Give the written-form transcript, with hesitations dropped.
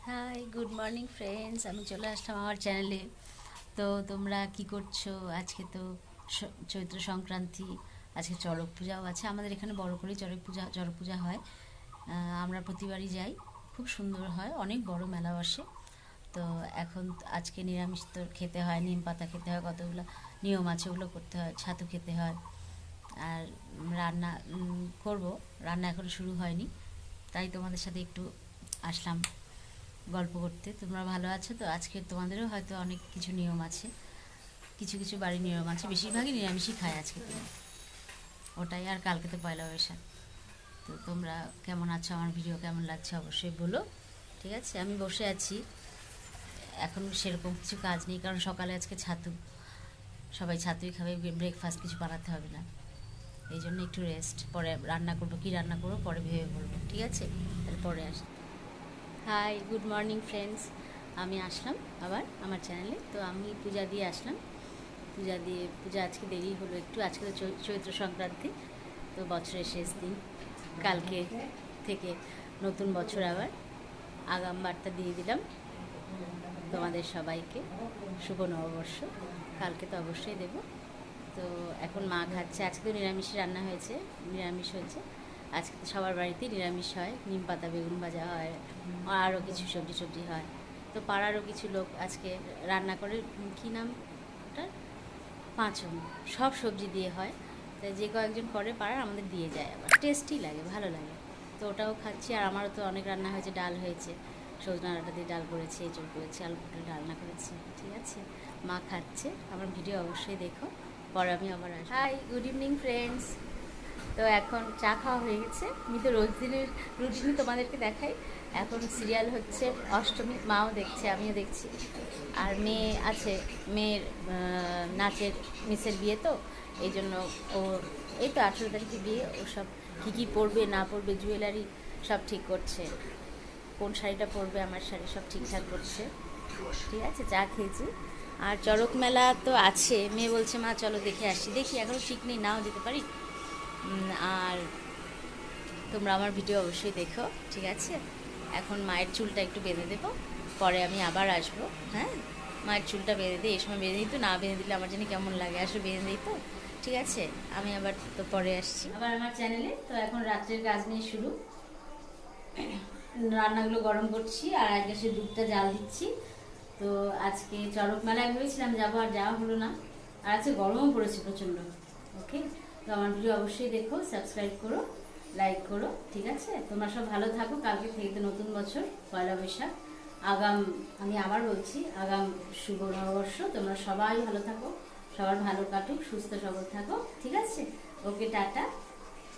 High, good morning friends. আমি চলে আসলাম আমার চ্যানেলে। তো তোমরা কি করছো? আজকে তো চৈত্র সংক্রান্তি, আজকে চড়ক পূজাও আছে। আমাদের এখানে বড় করে চড়ক পূজা হয়। আমরা প্রতিবারই যাই, খুব সুন্দর হয়, অনেক বড় মেলা বসে। তো এখন আজকে নিরামিষ তো খেতে হয়, নিম পাতা খেতে হয়, কতগুলো নিয়ম আছে, ওগুলো করতে হয়, ছাতু খেতে হয়। আর রান্না করব, রান্না এখনো শুরু হয়নি, তাই তোমাদের সাথে একটু আসলাম গল্প করতে। তোমরা ভালো আছো তো? আজকে তোমাদেরও হয়তো অনেক কিছু নিয়ম আছে, কিছু কিছু বাড়ির নিয়ম আছে, বেশিরভাগই নিরামিষই খায় আজকে তুমি, ওটাই। আর কালকে তো পয়লা বৈশাখ। তো তোমরা কেমন আছো, আমার ভিডিও কেমন লাগছে অবশ্যই বলো। ঠিক আছে, আমি বসে আছি, এখন সেরকম কিছু কাজ নেই, কারণ সকালে আজকে ছাতু, সবাই ছাতুই খাবে, ব্রেকফাস্ট কিছু বানাতে হবে না, এই জন্য একটু রেস্ট। পরে রান্না করবো, কি রান্না করবো পরে ভেবে বলবো, ঠিক আছে? তাহলে পরে আসি। Hi, good morning friends. আমি আসলাম আবার আমার চ্যানেলে। তো আমি পূজা দিয়ে আসলাম, পূজা আজকে দেরি হলো একটু। আজকে তো চৈত্র সংক্রান্তি, তো বছরের শেষ দিন, কালকে থেকে নতুন বছর আবার। আগাম বার্তা দিয়ে দিলাম তোমাদের সবাইকে, শুভ নববর্ষ। কালকে তো অবশ্যই দেব। তো এখন মা খাচ্ছে, আজকে তো নিরামিষ রান্না হয়েছে, নিরামিষ হয়েছে আজকে। তো সবার বাড়িতেই নিরামিষ হয়, নিম পাতা বেগুন ভাজা হয়, আরও কিছু সবজি হয়। তো পাড়ারও কিছু লোক আজকে রান্না করে, কী নাম ওটার, পাঁচন, সব সবজি দিয়ে হয়। তাই যে কয়েকজন করে পাড়ার, আমাদের দিয়ে যায়, আবার টেস্টি লাগে, ভালো লাগে। তো ওটাও খাচ্ছি। আর আমারও তো অনেক রান্না হয়েছে, ডাল হয়েছে, সজনা ডাঁটা দিয়ে ডাল করেছি, এঁচড় করেছি, আলু পটল ডালনা করেছি, ঠিক আছে। মা খাচ্ছে, আমার ভিডিও অবশ্যই দেখো, পরে আমি আবার আসবো। Hi, good evening friends. তো এখন চা খাওয়া হয়ে গেছে। আমি তো রোজ দিনের রুটিনই তোমাদেরকে দেখাই। এখন সিরিয়াল হচ্ছে অষ্টমী, মাও দেখছে, আমিও দেখছি। আর মেয়ে আছে, মেয়ের নাচের মিসের বিয়ে, তো এই জন্য ও, এই তো 18 তারিখে বিয়ে, ও সব কী কী পরবে না পরবে, জুয়েলারি সব ঠিক করছে, কোন শাড়িটা পরবে, আমার শাড়ি সব ঠিকঠাক করছে, ঠিক আছে। চা খেয়েছি। আর চড়ক মেলা তো আছে, মেয়ে বলছে মা চলো দেখে আসি, দেখি, এখনও ঠিক নেই, নাও যেতে পারি। আর তোমরা আমার ভিডিও অবশ্যই দেখো, ঠিক আছে। এখন মায়ের চুলটা একটু বেঁধে দেবো, পরে আমি আবার আসবো। হ্যাঁ, মায়ের চুলটা বেঁধে দিই, এই সময় বেঁধে দিই, তো না বেঁধে দিলে আমার জানি কেমন লাগে, আসলে বেঁধে দিই তো, ঠিক আছে। আমি আবার তো পরে আসছি আবার আমার চ্যানেলে। তো এখন রাত্রের কাজ নিয়ে শুরু, রান্নাগুলো গরম করছি, আর এক গ্লাসে দুধটা জাল দিচ্ছি। তো আজকে চড়ক মেলায় ভেবেছিলাম যাবো, আর যাওয়া হলো না। আর আজকে গরমও পড়েছে প্রচণ্ড। ওকে, তো আমার ভিডিও অবশ্যই দেখো, সাবস্ক্রাইব করো, লাইক করো, ঠিক আছে। তোমরা সব ভালো থাকো, কালকে থেকে তো নতুন বছর, পয়লা বৈশাখ। আগাম, আমি আবার বলছি, আগাম শুভ নববর্ষ। তোমরা সবাই ভালো থাকো, সবার ভালো কাটুক, সুস্থ সবল থাকো, ঠিক আছে। ওকে, টাটা।